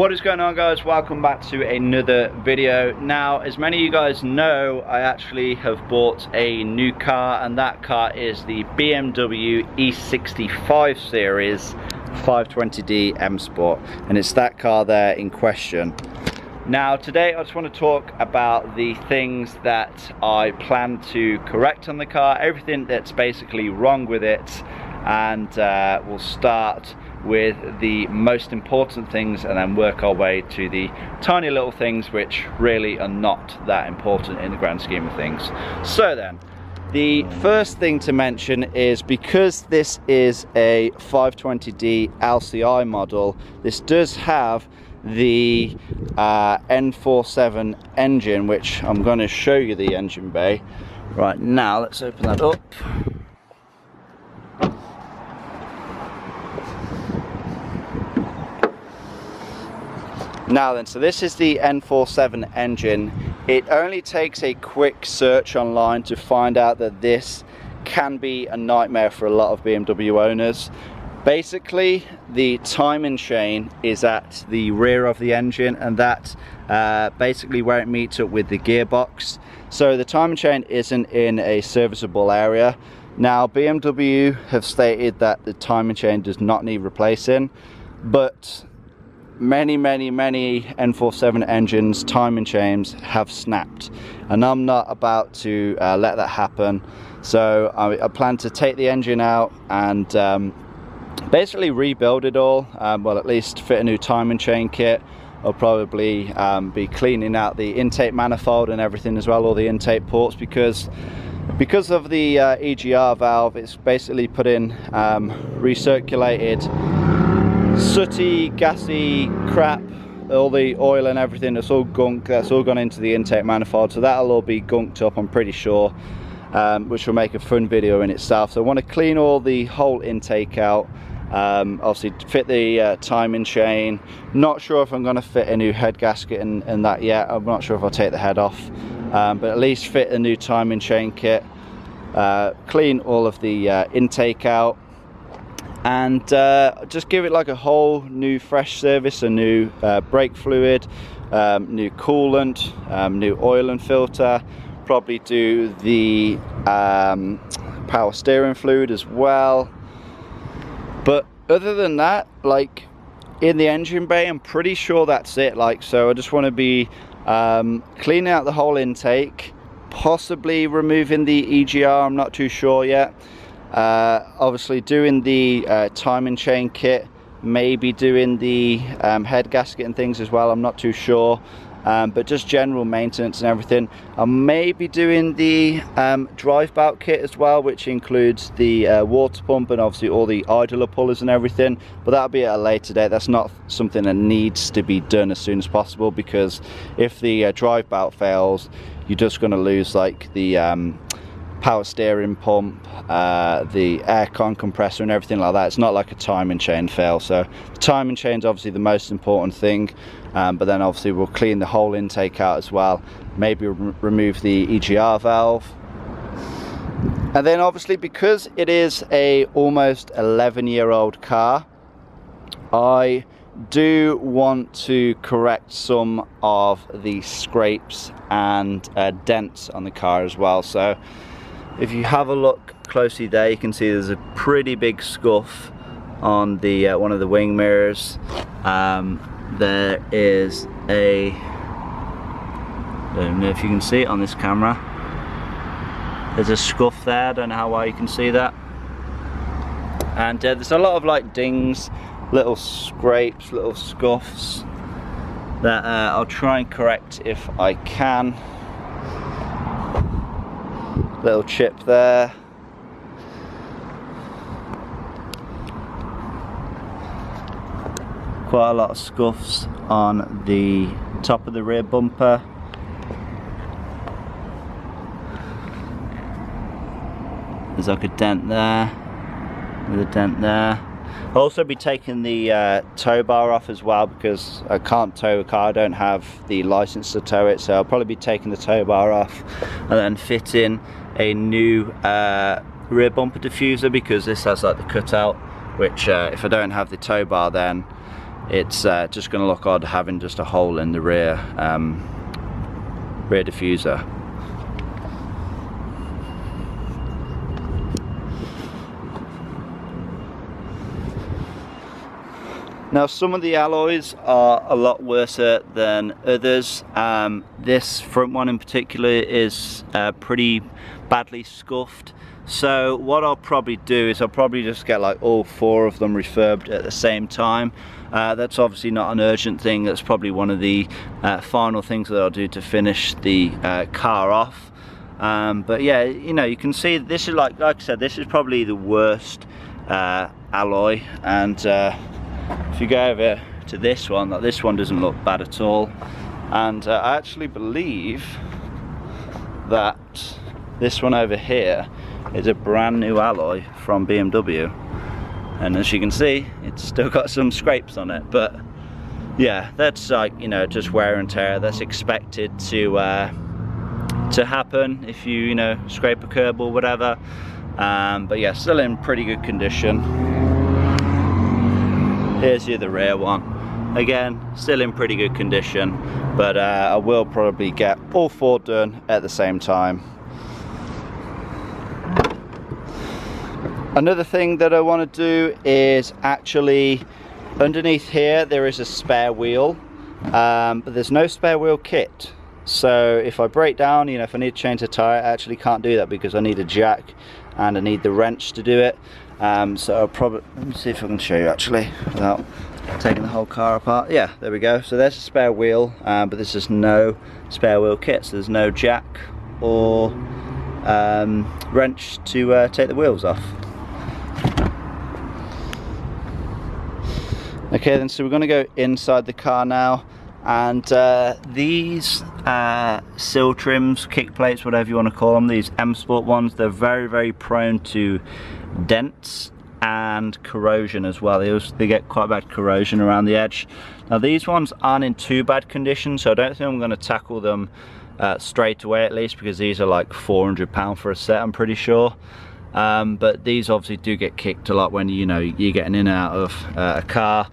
What is going on, guys? Welcome back to another video. Now, as many of you guys know, I actually have bought a new car, and that car is the BMW E60 5 Series 520d M Sport, and it's that car there in question. Now, today I just want to talk about the things that I plan to correct on the car, everything that's basically wrong with it, and we'll start with the most important things and then work our way to the tiny little things which really are not that important in the grand scheme of things. So then, the first thing to mention is, because this is a 520d LCI model, this does have the N47 engine, which I'm going to show you the engine bay right now. Let's open that up. Now then, so this is the N47 engine. It only takes a quick search online to find out that this can be a nightmare for a lot of BMW owners. Basically, the timing chain is at the rear of the engine, and that's basically where it meets up with the gearbox. So the timing chain isn't in a serviceable area. Now, BMW have stated that the timing chain does not need replacing, but many N47 engines timing chains have snapped, and I'm not about to let that happen. So I plan to take the engine out and basically rebuild it all. Well, at least fit a new timing chain kit. I'll probably be cleaning out the intake manifold and everything as well, all the intake ports, because of the EGR valve, it's basically put in recirculated sooty, gassy crap, all the oil and everything. That's all gunk, that's all gone into the intake manifold, so that'll all be gunked up, I'm pretty sure, which will make a fun video in itself. So I want to clean all the whole intake out, obviously fit the timing chain. Not sure if I'm going to fit a new head gasket in that yet. I'm not sure if I'll take the head off, but at least fit a new timing chain kit, clean all of the intake out, and just give it like a whole new fresh service, a new brake fluid, new coolant, new oil and filter, probably do the power steering fluid as well. But other than that, like in the engine bay, I'm pretty sure that's it. Like, so I just want to be cleaning out the whole intake, possibly removing the EGR, I'm not too sure yet. Obviously doing the timing chain kit, maybe doing the head gasket and things as well, I'm not too sure. But just general maintenance and everything. I may be doing the drive belt kit as well, which includes the water pump and obviously all the idler pullers and everything, but that'll be at a later date. That's not something that needs to be done as soon as possible, because if the drive belt fails, you're just going to lose like the power steering pump, the aircon compressor and everything like that. It's not like a timing chain fail. So the timing chain is obviously the most important thing, but then obviously we'll clean the whole intake out as well, maybe remove the EGR valve. And then obviously, because it is a almost 11-year-old car, I do want to correct some of the scrapes and dents on the car as well. So if you have a look closely there, you can see there's a pretty big scuff on the one of the wing mirrors. There is a, I don't know if you can see it on this camera, there's a scuff there. I don't know how well you can see that. And there's a lot of like dings, little scrapes, little scuffs that I'll try and correct if I can. Little chip there. Quite a lot of scuffs on the top of the rear bumper. There's like a dent there, with a dent there. I'll also be taking the tow bar off as well, because I can't tow a car, I don't have the license to tow it, so I'll probably be taking the tow bar off and then fitting a new rear bumper diffuser, because this has like the cutout, which if I don't have the tow bar, then it's just going to look odd having just a hole in the rear diffuser. Now some of the alloys are a lot worse than others. This front one in particular is pretty badly scuffed. So what I'll probably do is I'll probably just get like all 4 of them refurbed at the same time. That's obviously not an urgent thing. That's probably one of the final things that I'll do to finish the car off. But yeah, you know, you can see this is like I said, this is probably the worst alloy. And if you go over to this one, like this one doesn't look bad at all. And I actually believe that this one over here is a brand new alloy from BMW. And as you can see, it's still got some scrapes on it. But yeah, that's like, you know, just wear and tear. That's expected to happen if you know, scrape a curb or whatever. But yeah, still in pretty good condition. Here's the other rear one. Again, still in pretty good condition, but I will probably get all 4 done at the same time. Another thing that I want to do is actually, underneath here there is a spare wheel, but there's no spare wheel kit. So if I break down, you know, if I need to change the tyre, I actually can't do that because I need a jack and I need the wrench to do it. So I'll probably, let me see if I can show you actually without taking the whole car apart. Yeah, there we go. So there's a spare wheel, but there's just no spare wheel kit. So there's no jack or wrench to take the wheels off. Okay then, so we're going to go inside the car now, and these sill trims, kick plates, whatever you want to call them, these M Sport ones, they're very, very prone to dents and corrosion as well. They get quite bad corrosion around the edge. Now these ones aren't in too bad condition, so I don't think I'm going to tackle them straight away, at least, because these are like £400 for a set, I'm pretty sure. But these obviously do get kicked a lot when you know you're getting in and out of a car.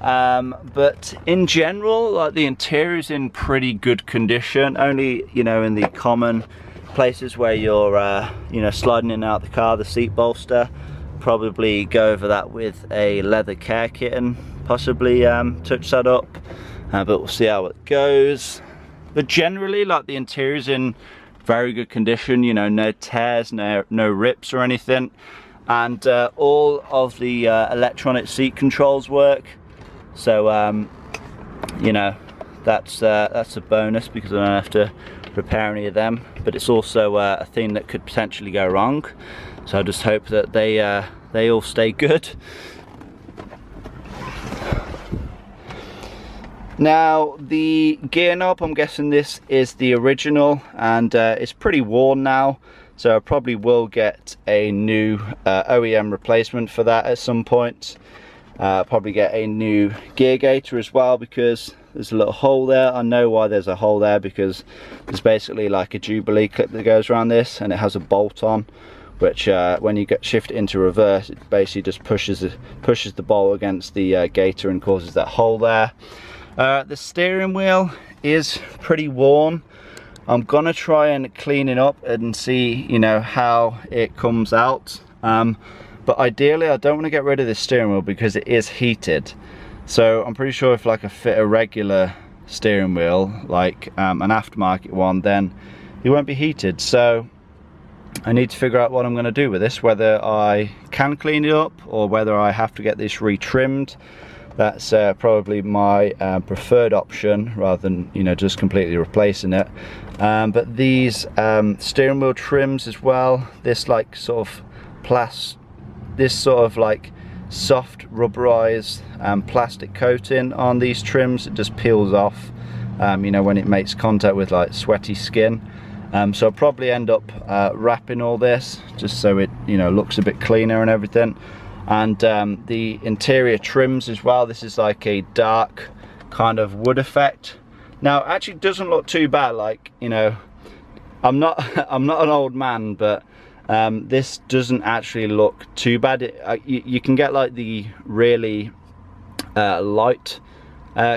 But in general, like, the interior is in pretty good condition. Only, you know, in the common places where you're you know, sliding in and out the car, the seat bolster, probably go over that with a leather care kit and possibly touch that up, but we'll see how it goes. But generally, like, the interior is in very good condition, you know, no tears, no rips or anything, and all of the electronic seat controls work. So you know, that's a bonus because I don't have to repair any of them, but it's also a thing that could potentially go wrong, so I just hope that they all stay good. Now the gear knob, I'm guessing this is the original, and it's pretty worn now, so I probably will get a new OEM replacement for that at some point. Probably get a new gear gaiter as well, because there's a little hole there. I know why there's a hole there, because there's basically like a Jubilee clip that goes around this, and it has a bolt on, which when you shift it into reverse, it basically just pushes the bolt against the gaiter and causes that hole there. The steering wheel is pretty worn. I'm gonna try and clean it up and see, you know, how it comes out. But ideally, I don't want to get rid of this steering wheel because it is heated. So I'm pretty sure if like I fit a regular steering wheel, like an aftermarket one, then it won't be heated. So I need to figure out what I'm going to do with this, whether I can clean it up or whether I have to get this retrimmed. That's probably my preferred option, rather than, you know, just completely replacing it. But these steering wheel trims as well, this like sort of this sort of like soft rubberized plastic coating on these trims, it just peels off, you know, when it makes contact with like sweaty skin. So I'll probably end up wrapping all this just so it, you know, looks a bit cleaner and everything. And the interior trims as well, this is like a dark kind of wood effect. Now it actually doesn't look too bad, like, you know, I'm not an old man, but this doesn't actually look too bad. You can get like the really light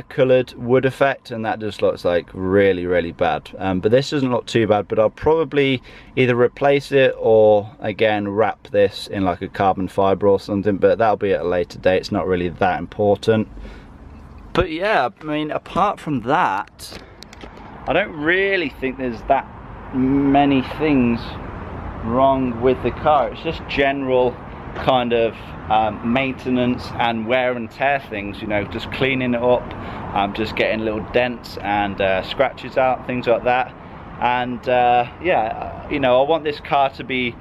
coloured wood effect, and that just looks like really bad. But this doesn't look too bad, but I'll probably either replace it or again wrap this in like a carbon fibre or something, but that'll be at a later date. It's not really that important. But yeah, I mean, apart from that, I don't really think there's that many things wrong with the car. It's just general kind of maintenance and wear and tear things, you know, just cleaning it up, just getting little dents and scratches out, things like that. And yeah, you know, I want this car to be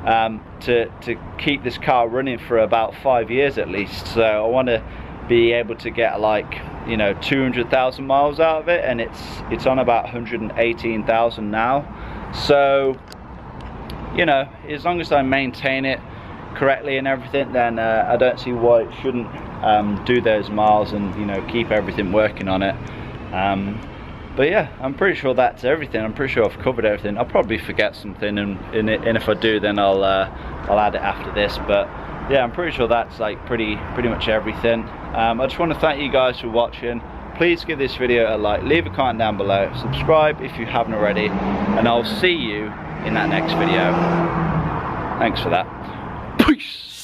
to keep this car running for about 5 years at least. So I want to be able to get like, you know, 200,000 miles out of it, and it's on about 118,000 now. So, you know, as long as I maintain it correctly and everything, then I don't see why it shouldn't do those miles and, you know, keep everything working on it. But yeah, I'm pretty sure that's everything. I'm pretty sure I've covered everything. I'll probably forget something, and if I do, then I'll add it after this. But yeah, I'm pretty sure that's like pretty much everything. I just want to thank you guys for watching. Please give this video a like, leave a comment down below, subscribe if you haven't already, and I'll see you in that next video. Thanks for that. Peace.